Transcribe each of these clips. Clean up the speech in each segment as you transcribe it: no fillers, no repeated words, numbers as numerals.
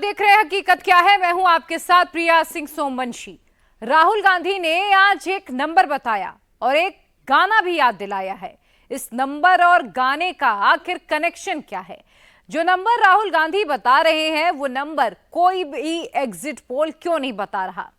देख रहे हैं हकीकत क्या है। मैं हूं आपके साथ प्रिया सिंह सोमवंशी। राहुल गांधी ने आज एक नंबर बताया और एक गाना भी याद दिलाया है। इस नंबर और गाने का आखिर कनेक्शन क्या है? जो नंबर राहुल गांधी बता रहे हैं वो नंबर कोई भी एग्जिट पोल क्यों नहीं बता रहा।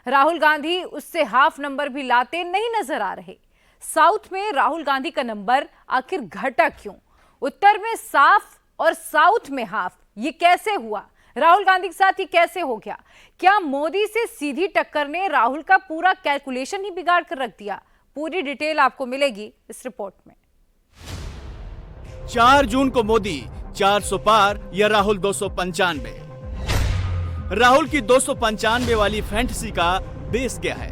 राहुल गांधी उससे हाफ नंबर भी लाते नहीं नजर आ रहे। साउथ में राहुल गांधी का नंबर आखिर घटा क्यों? उत्तर में साफ और साउथ में हाफ, ये कैसे हुआ? राहुल गांधी के साथ ये कैसे हो गया? क्या मोदी से सीधी टक्कर ने राहुल का पूरा कैलकुलेशन ही बिगाड़ कर रख दिया? पूरी डिटेल आपको मिलेगी इस रिपोर्ट में। 4 जून को मोदी 400 पार या राहुल 295। राहुल की 295 वाली फैंटेसी का बेस क्या है?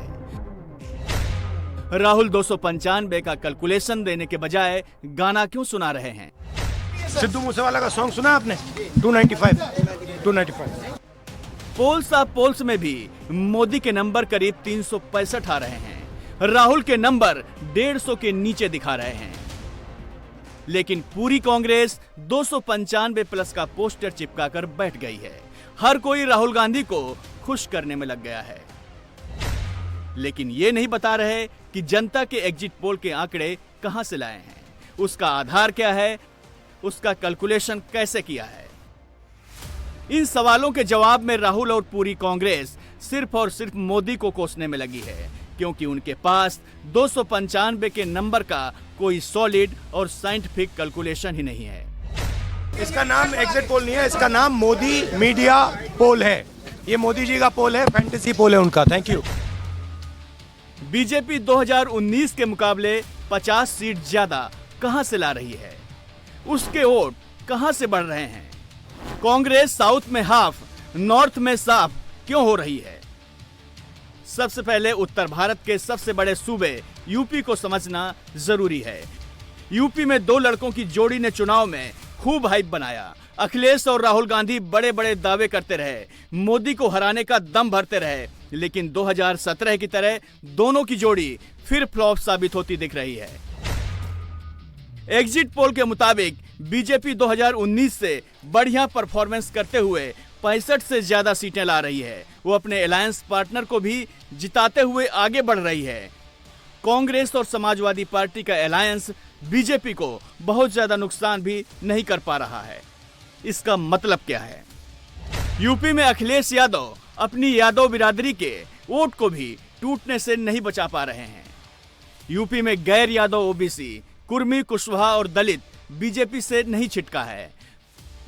राहुल 295 का कैलकुलेशन देने के बजाय गाना क्यों सुना रहे हैं? सिद्धू मूसेवाला का सॉन्ग सुना आपने? 295। पोल्स ऑफ पोल्स में भी मोदी के नंबर करीब 365 आ रहे हैं। राहुल के नंबर 150 के नीचे दिखा रहे हैं। लेकिन पूरी कांग्रेस 295 प्लस का पोस्टर चिपकाकर बैठ गई है। हर कोई राहुल गांधी को खुश करने में लग गया है। लेकिन ये नहीं बता रहे कि जनता के एग्जिट पोल के आंकड़े कहां से लाए हैं, उसका आधार क्या है, उसका कैलकुलेशन कैसे किया है। इन सवालों के जवाब में राहुल और पूरी कांग्रेस सिर्फ और सिर्फ मोदी को कोसने में लगी है, क्योंकि उनके पास 295 के नंबर का कोई सॉलिड और साइंटिफिक कैलकुलेशन ही नहीं है। इसका नाम एग्जिट पोल नहीं है, इसका नाम मोदी मीडिया पोल है। ये मोदी जी का पोल है, फैंटेसी पोल है उनका। Thank you. बीजेपी 2019 के मुकाबले 50 सीट ज्यादा कहां से ला रही है? उसके वोट कहां से बढ़ रहे हैं? कांग्रेस साउथ में हाफ, नॉर्थ में साफ क्यों हो रही है? सबसे पहले उत्तर भारत के सबसे बड़े सूबे यूपी को समझना जरूरी है। यूपी में 2 लड़कों की जोड़ी ने चुनाव में खूब हाइप बनाया। अखिलेश और राहुल गांधी बड़े बड़े दावे करते रहे, मोदी को हराने का दम भरते रहे, लेकिन 2017 की तरह दोनों की जोड़ी फिर फ्लॉप साबित होती दिख रही है। एग्जिट पोल के मुताबिक बीजेपी 2019 से बढ़िया परफॉर्मेंस करते हुए 65 से ज्यादा सीटें ला रही है। वो अपने अलायंस पार्टनर को भी जिताते हुए आगे बढ़ रही है। कांग्रेस और समाजवादी पार्टी का अलायंस बीजेपी को बहुत ज्यादा नुकसान भी नहीं कर पा रहा है। इसका मतलब क्या है? यूपी में अखिलेश यादव अपनी यादव बिरादरी के वोट को भी टूटने से नहीं बचा पा रहे हैं। यूपी में गैर यादव ओबीसी, कुर्मी, कुशवाहा और दलित बीजेपी से नहीं छिटका है।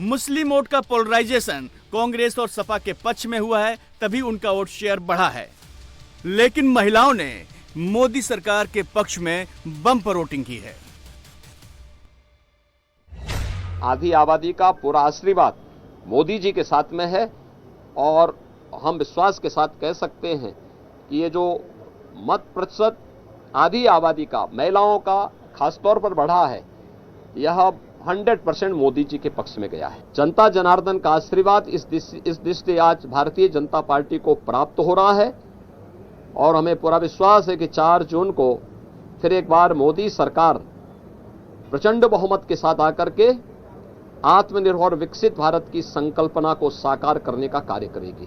मुस्लिम वोट का पोलराइजेशन कांग्रेस और सपा के पक्ष में हुआ है, तभी उनका वोट शेयर बढ़ा है। लेकिन महिलाओं ने मोदी सरकार के पक्ष में बम्पर वोटिंग की है। आधी आबादी का पूरा आशीर्वाद मोदी जी के साथ में है और हम विश्वास के साथ कह सकते हैं कि ये जो मत प्रतिशत आधी आबादी का, महिलाओं का खासतौर पर बढ़ा है, यह 100% मोदी जी के पक्ष में गया है। जनता जनार्दन का आशीर्वाद इस दृष्टि आज भारतीय जनता पार्टी को प्राप्त हो रहा है और हमें पूरा विश्वास है कि 4 जून को फिर एक बार मोदी सरकार प्रचंड बहुमत के साथ आकर के आत्मनिर्भर विकसित भारत की संकल्पना को साकार करने का कार्य करेगी।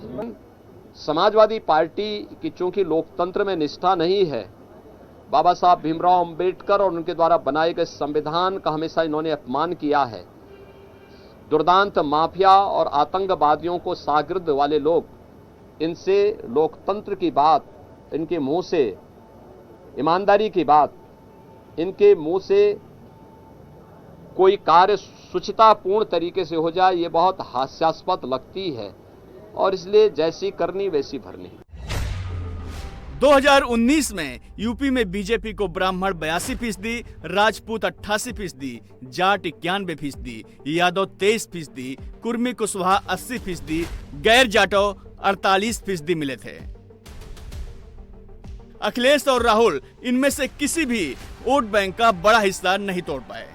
समाजवादी पार्टी की चूंकि लोकतंत्र में निष्ठा नहीं है, बाबा साहब भीमराव अंबेडकर और उनके द्वारा बनाए गए संविधान का हमेशा इन्होंने अपमान किया है। दुर्दांत माफिया और आतंकवादियों को शागिर्द वाले लोग, इनसे लोकतंत्र की बात, इनके मुंह से ईमानदारी की बात, इनके मुंह से कोई कार्य शुचितापूर्ण तरीके से हो जाए, ये बहुत हास्यास्पद लगती है और इसलिए जैसी करनी वैसी भरनी। 2019 में यूपी में बीजेपी को ब्राह्मण 82%, राजपूत 88%, जाट 91%, यादव 23%, कुर्मी कुशवाहा 80%, गैर जाटो 48% मिले थे। अखिलेश और राहुल इनमें से किसी भी वोट बैंक का बड़ा हिस्सा नहीं तोड़ पाए।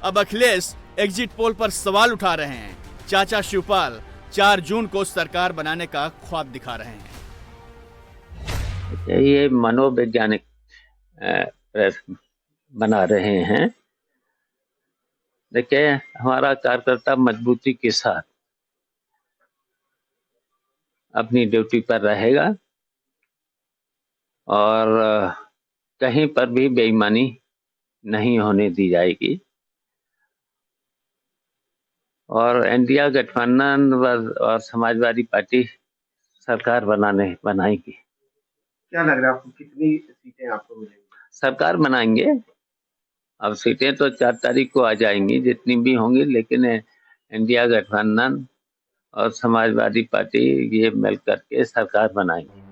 अब अखिलेश एग्जिट पोल पर सवाल उठा रहे हैं। चाचा शिवपाल 4 जून को सरकार बनाने का ख्वाब दिखा रहे हैं। ये मनोवैज्ञानिक बना रहे हैं। देखिए, हमारा कार्यकर्ता मजबूती के साथ अपनी ड्यूटी पर रहेगा और कहीं पर भी बेईमानी नहीं होने दी जाएगी और इंडिया गठबंधन और समाजवादी पार्टी सरकार बनाएगी। क्या लग रहा है आपको, कितनी सीटें आपको मिलेंगी? सरकार बनाएंगे। अब सीटें तो 4 तारीख को आ जाएंगी जितनी भी होंगी, लेकिन इंडिया गठबंधन और समाजवादी पार्टी ये मिल करके सरकार बनाएंगे।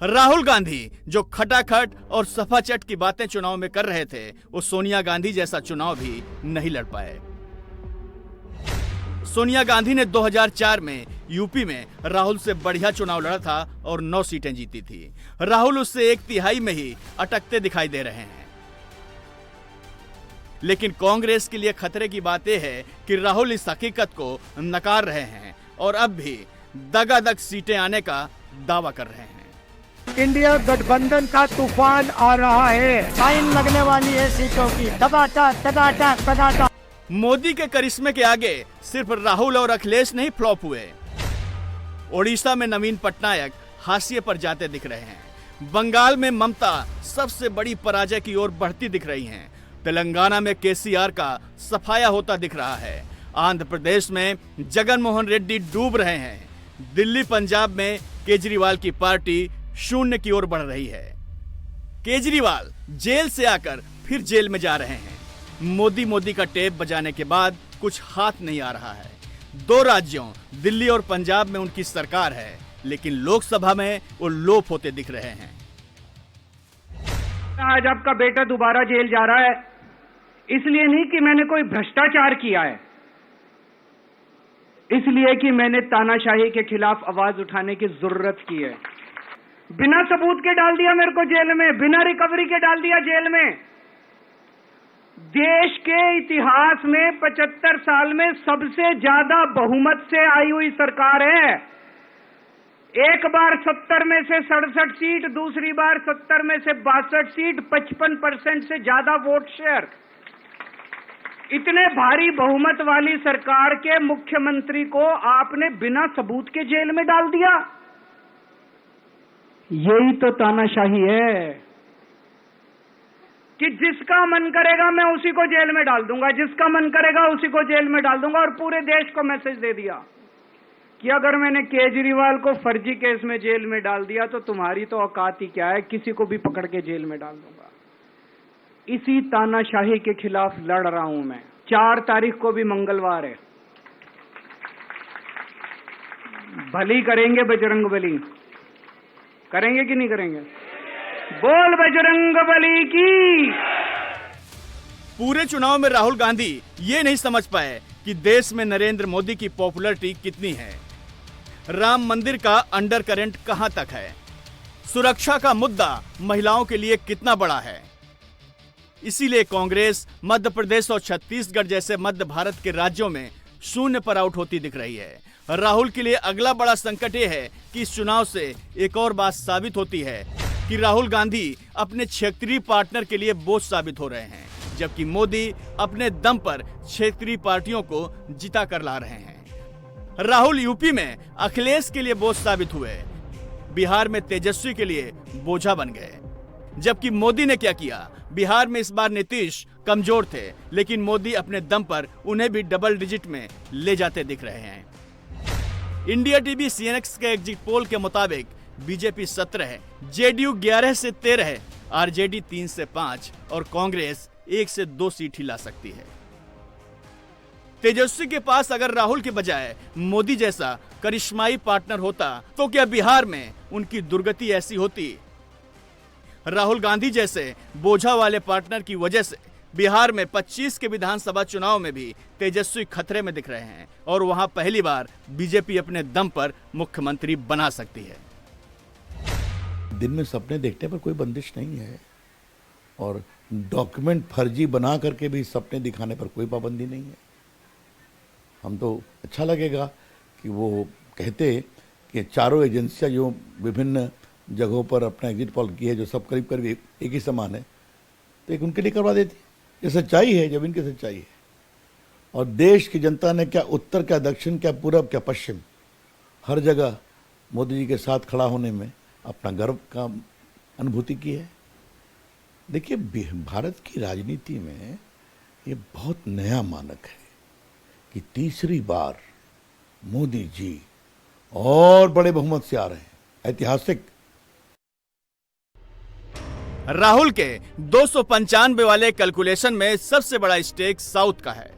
राहुल गांधी जो खटाखट और सफाचट की बातें चुनाव में कर रहे थे, वो सोनिया गांधी जैसा चुनाव भी नहीं लड़ पाए। सोनिया गांधी ने 2004 में यूपी में राहुल से बढ़िया चुनाव लड़ा था और 9 सीटें जीती थी। राहुल उससे 1/3 में ही अटकते दिखाई दे रहे हैं। लेकिन कांग्रेस के लिए खतरे की बात यह है कि राहुल इस हकीकत को नकार रहे हैं और अब भी दगादग सीटें आने का दावा कर रहे हैं। इंडिया गठबंधन का तूफान आ रहा है, साइन लगने वाली है सीटों की, टकाटक। मोदी के करिश्मे के आगे सिर्फ राहुल और अखिलेश नहीं फ्लॉप हुए। ओडिशा में नवीन पटनायक हाशिए पर जाते दिख रहे हैं। बंगाल में ममता सबसे बड़ी पराजय की ओर बढ़ती दिख रही हैं। तेलंगाना में केसीआर का सफाया होता दिख रहा है। आंध्र प्रदेश में जगनमोहन रेड्डी डूब रहे हैं। दिल्ली पंजाब में केजरीवाल की पार्टी शून्य की ओर बढ़ रही है। केजरीवाल जेल से आकर फिर जेल में जा रहे हैं। मोदी का टेप बजाने के बाद कुछ हाथ नहीं आ रहा है। 2 राज्यों दिल्ली और पंजाब में उनकी सरकार है, लेकिन लोकसभा में वो लोप होते दिख रहे हैं। आज आपका बेटा दोबारा जेल जा रहा है, इसलिए नहीं कि मैंने कोई भ्रष्टाचार किया है, इसलिए कि मैंने तानाशाही के खिलाफ आवाज उठाने की जरूरत की है। बिना सबूत के डाल दिया मेरे को जेल में, बिना रिकवरी के डाल दिया जेल में। देश के इतिहास में 75 साल में सबसे ज्यादा बहुमत से आई हुई सरकार है। एक बार 70 में से 67 सीट, दूसरी बार 70 में से 62 सीट, 55% से ज्यादा वोट शेयर। इतने भारी बहुमत वाली सरकार के मुख्यमंत्री को आपने बिना सबूत के जेल में डाल दिया। यही तो तानाशाही है कि जिसका मन करेगा मैं उसी को जेल में डाल दूंगा, जिसका मन करेगा उसी को जेल में डाल दूंगा। और पूरे देश को मैसेज दे दिया कि अगर मैंने केजरीवाल को फर्जी केस में जेल में डाल दिया तो तुम्हारी तो औकात ही क्या है, किसी को भी पकड़ के जेल में डाल दूंगा। इसी तानाशाही के खिलाफ लड़ रहा हूं मैं। 4 तारीख को भी मंगलवार है। भली करेंगे बजरंग बली, करेंगे कि नहीं करेंगे? बोल बजरंग बली की। पूरे चुनाव में राहुल गांधी ये नहीं समझ पाए कि देश में नरेंद्र मोदी की पॉपुलैरिटी कितनी है, राम मंदिर का अंडर करंट कहां तक है, सुरक्षा का मुद्दा महिलाओं के लिए कितना बड़ा है। इसीलिए कांग्रेस मध्य प्रदेश और छत्तीसगढ़ जैसे मध्य भारत के राज्यों में शून्य पर आउट होती दिख रही है। राहुल के लिए अगला बड़ा संकट यह है कि इस चुनाव से एक और बात साबित होती है कि राहुल गांधी अपने क्षेत्रीय पार्टनर के लिए बोझ साबित हो रहे हैं, जबकि मोदी अपने दम पर क्षेत्रीय पार्टियों को जिता कर ला रहे हैं। राहुल यूपी में अखिलेश के लिए बोझ साबित हुए, बिहार में तेजस्वी के लिए बोझा बन गए। जबकि मोदी ने क्या किया? बिहार में इस बार नीतीश कमजोर थे, लेकिन मोदी अपने दम पर उन्हें भी डबल डिजिट में ले जाते दिख रहे हैं। इंडिया टीवी सीएनएक्स के एग्जिट पोल के मुताबिक बीजेपी 17, जेडीयू 11 से 13, आरजेडी 3 से 5 और कांग्रेस 1 से 2 सीट ही ला सकती है। तेजस्वी के पास अगर राहुल के बजाय मोदी जैसा करिश्माई पार्टनर होता तो क्या बिहार में उनकी दुर्गति ऐसी होती? राहुल गांधी जैसे बोझा वाले पार्टनर की वजह से बिहार में 25 के विधानसभा चुनाव में भी तेजस्वी खतरे में दिख रहे हैं और वहां पहली बार बीजेपी अपने दम पर मुख्यमंत्री बना सकती है। दिन में सपने देखने पर कोई बंदिश नहीं है और डॉक्यूमेंट फर्जी बना करके भी सपने दिखाने पर कोई पाबंदी नहीं है। हम तो अच्छा लगेगा कि वो कहते कि चारों एजेंसियां जो विभिन्न जगहों पर अपना एग्जिट पोल की है, जो सब करीब करीब एक ही समान है, तो एक उनके लिए करवा देती। ये सच्चाई है, जब इनकी सच्चाई है। और देश की जनता ने क्या उत्तर, क्या दक्षिण, क्या पूरब, क्या पश्चिम, हर जगह मोदी जी के साथ खड़ा होने में अपना गर्व का अनुभूति की है। देखिए, भारत की राजनीति में ये बहुत नया मानक है कि तीसरी बार मोदी जी और बड़े बहुमत से आ रहे हैं, ऐतिहासिक। राहुल के 295 वाले कैलकुलेशन में सबसे बड़ा स्टेक साउथ का है,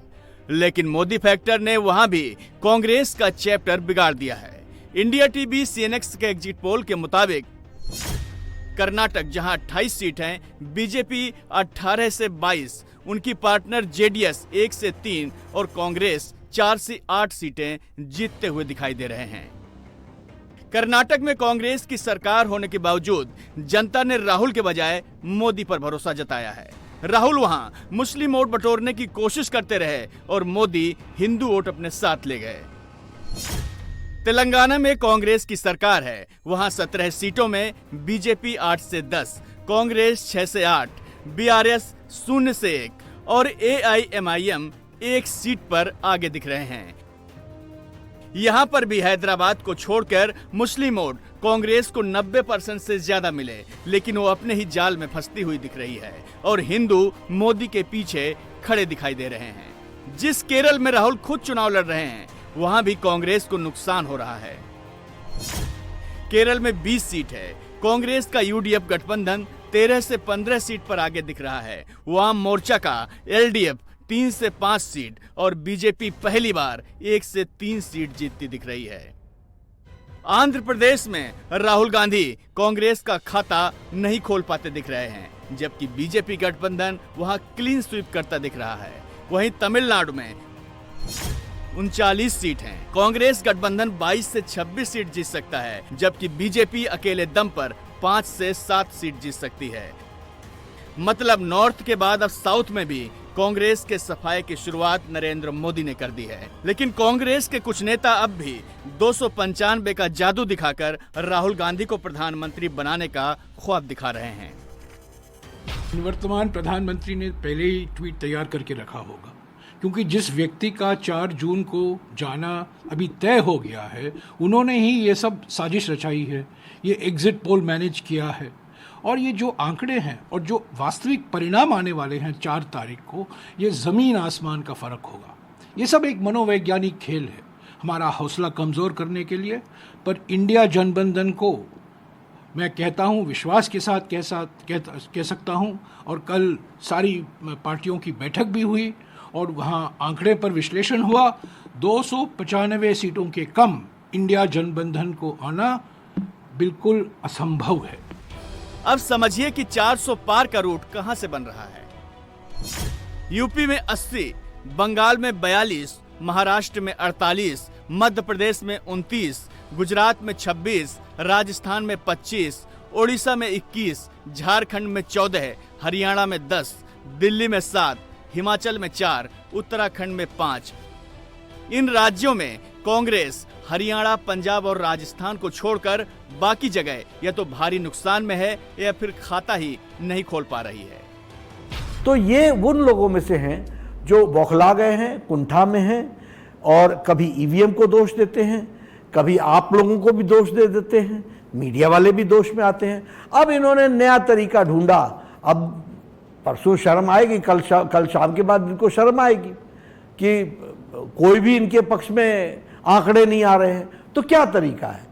लेकिन मोदी फैक्टर ने वहां भी कांग्रेस का चैप्टर बिगाड़ दिया है। इंडिया टीवी सीएनएक्स के एग्जिट पोल के मुताबिक कर्नाटक जहां 28 सीट हैं, बीजेपी 18 से 22, उनकी पार्टनर जेडीएस 1 से 3 और कांग्रेस 4 से 8 सीटें जीतते हुए दिखाई दे रहे हैं। कर्नाटक में कांग्रेस की सरकार होने के बावजूद जनता ने राहुल के बजाय मोदी पर भरोसा जताया है। राहुल वहां मुस्लिम वोट बटोरने की कोशिश करते रहे और मोदी हिंदू वोट अपने साथ ले गए। तेलंगाना में कांग्रेस की सरकार है, वहां 17 सीटों में बीजेपी 8 से 10, कांग्रेस 6 से 8, बीआरएस 0 से 1 और एआईएमआईएम 1 सीट पर आगे दिख रहे हैं। यहां पर भी हैदराबाद को छोड़कर मुस्लिम वोट कांग्रेस को 90% से ज्यादा मिले, लेकिन वो अपने ही जाल में फंसती हुई दिख रही है और हिंदू मोदी के पीछे खड़े दिखाई दे रहे हैं। जिस केरल में राहुल खुद चुनाव लड़ रहे हैं, वहां भी कांग्रेस को नुकसान हो रहा है। केरल में 20 सीट है, कांग्रेस का यूडीएफ गठबंधन 13 से 15 सीट पर आगे दिख रहा है। वहां मोर्चा का एलडीएफ 3 से 5 सीट और बीजेपी पहली बार 1 से 3 सीट जीतती दिख रही है। आंध्र प्रदेश में राहुल गांधी कांग्रेस का खाता नहीं खोल पाते दिख रहे हैं, जबकि बीजेपी गठबंधन वहां क्लीन स्वीप करता दिख रहा है। वहीं तमिलनाडु में 39 सीट हैं, कांग्रेस गठबंधन 22 से 26 सीट जीत सकता है, जबकि बीजेपी अकेले दम पर 5 से 7 सीट जीत सकती है। मतलब नॉर्थ के बाद अब साउथ में भी कांग्रेस के सफाये की शुरुआत नरेंद्र मोदी ने कर दी है। लेकिन कांग्रेस के कुछ नेता अब भी 295 का जादू दिखाकर राहुल गांधी को प्रधानमंत्री बनाने का ख्वाब दिखा रहे हैं। वर्तमान प्रधानमंत्री ने पहले ही ट्वीट तैयार करके रखा होगा, क्योंकि जिस व्यक्ति का 4 जून को जाना अभी तय हो गया है, उन्होंने ही ये सब साजिश रचाई है, ये एग्जिट पोल मैनेज किया है। और ये जो आंकड़े हैं और जो वास्तविक परिणाम आने वाले हैं 4 तारीख को, ये ज़मीन आसमान का फ़र्क होगा। ये सब एक मनोवैज्ञानिक खेल है हमारा हौसला कमज़ोर करने के लिए। पर इंडिया जनबंधन को मैं कहता हूँ विश्वास के साथ कह सकता हूँ। और कल सारी पार्टियों की बैठक भी हुई और वहाँ आंकड़े पर विश्लेषण हुआ। 295 सीटों के कम इंडिया जनबंधन को आना बिल्कुल असंभव है। अब समझिए कि 400 पार का रूट कहां से बन रहा है। यूपी में 80, बंगाल में 42, महाराष्ट्र में 48, मध्य प्रदेश में 29, गुजरात में 26, राजस्थान में 25, ओडिशा में 21, झारखंड में 14, हरियाणा में 10, दिल्ली में 7, हिमाचल में 4, उत्तराखंड में 5। इन राज्यों में कांग्रेस हरियाणा, पंजाब और राजस्थान को छोड़कर बाकी जगह या तो भारी नुकसान में है या फिर खाता ही नहीं खोल पा रही है। तो ये उन लोगों में से हैं जो बौखला गए हैं, कुंठा में हैं और कभी ईवीएम को दोष देते हैं, कभी आप लोगों को भी दोष दे देते हैं, मीडिया वाले भी दोष में आते हैं। अब इन्होंने नया तरीका ढूंढा। अब परसों शर्म आएगी, कल शाम के बाद इनको शर्म आएगी कि कोई भी इनके पक्ष में आंकड़े नहीं आ रहे हैं। तो क्या तरीका है?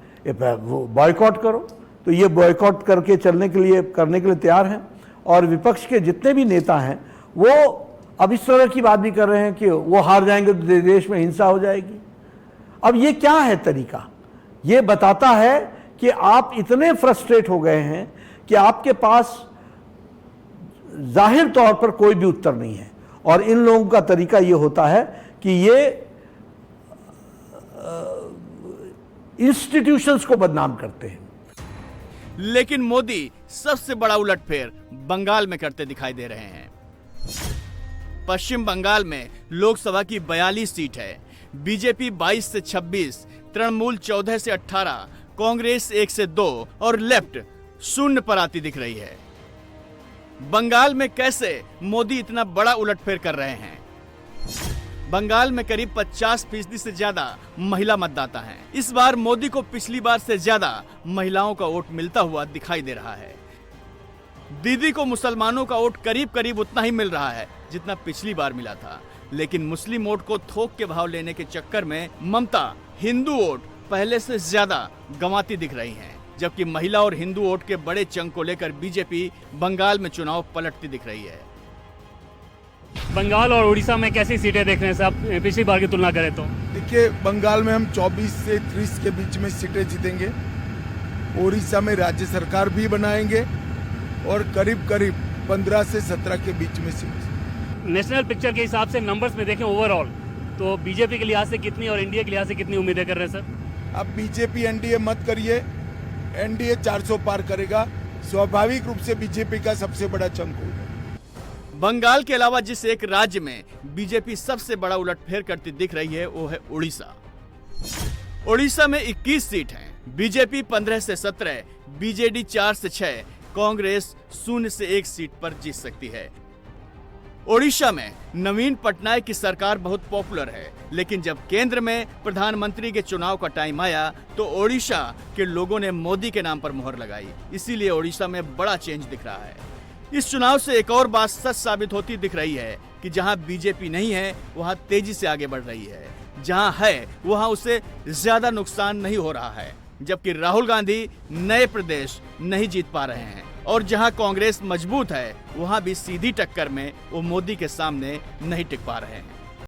वो बॉयकॉट करो। तो ये बॉयकॉट करके करने के लिए तैयार हैं। और विपक्ष के जितने भी नेता हैं वो अब इस तरह की बात भी कर रहे हैं कि वो हार जाएंगे तो देश में हिंसा हो जाएगी। अब ये क्या है तरीका? ये बताता है कि आप इतने फ्रस्ट्रेट हो गए हैं कि आपके पास जाहिर तौर पर कोई भी उत्तर नहीं है। और इन लोगों का तरीका ये होता है कि ये इंस्टीट्यूशंस को बदनाम करते हैं। लेकिन मोदी सबसे बड़ा उलटफेर बंगाल में करते दिखाई दे रहे हैं। पश्चिम बंगाल में लोकसभा की 42 सीट है, बीजेपी 22 से 26, तृणमूल 14 से 18, कांग्रेस 1 से 2 और लेफ्ट 0 पर आती दिख रही है। बंगाल में कैसे मोदी इतना बड़ा उलटफेर कर रहे हैं? बंगाल में करीब 50% से ज्यादा महिला मतदाता हैं। इस बार मोदी को पिछली बार से ज्यादा महिलाओं का वोट मिलता हुआ दिखाई दे रहा है। दीदी को मुसलमानों का वोट करीब करीब उतना ही मिल रहा है जितना पिछली बार मिला था, लेकिन मुस्लिम वोट को थोक के भाव लेने के चक्कर में ममता हिंदू वोट पहले से ज्यादा गंवाती दिख रही हैं, जबकि महिला और हिंदू वोट के बड़े चंक को लेकर बीजेपी बंगाल में चुनाव पलटती दिख रही है। बंगाल और उड़ीसा में कैसी सीटें देख रहे हैं साहब, पिछली बार की तुलना करें तो? देखिए, बंगाल में हम 24 से 30 के बीच में सीटें जीतेंगे। उड़ीसा में राज्य सरकार भी बनाएंगे और करीब करीब 15 से 17 के बीच में सीट। नेशनल पिक्चर के हिसाब से नंबर्स में देखें ओवरऑल तो बीजेपी के लिहाज से कितनी और एनडीए के लिहाज से कितनी उम्मीदें कर रहे हैं सर? अब बीजेपी एनडीए मत करिए, एनडीए 400 पार करेगा, स्वाभाविक रूप से बीजेपी का सबसे बड़ा चंक होगा। बंगाल के अलावा जिस एक राज्य में बीजेपी सबसे बड़ा उलटफेर करती दिख रही है वो है उड़ीसा। उड़ीसा में 21 सीट हैं, बीजेपी 15 से 17, बीजेडी 4 से 6, कांग्रेस 0 से 1 सीट पर जीत सकती है। ओडिशा में नवीन पटनायक की सरकार बहुत पॉपुलर है, लेकिन जब केंद्र में प्रधानमंत्री के चुनाव का टाइम आया तो ओडिशा के लोगों ने मोदी के नाम पर मोहर लगाई। इसीलिए ओडिशा में बड़ा चेंज दिख रहा है। इस चुनाव से एक और बात सच साबित होती दिख रही है कि जहां बीजेपी नहीं है वहां तेजी से आगे बढ़ रही है, जहां है वहां उसे ज्यादा नुकसान नहीं हो रहा है, जबकि राहुल गांधी नए प्रदेश नहीं जीत पा रहे हैं और जहां कांग्रेस मजबूत है वहां भी सीधी टक्कर में वो मोदी के सामने नहीं टिक पा रहे हैं।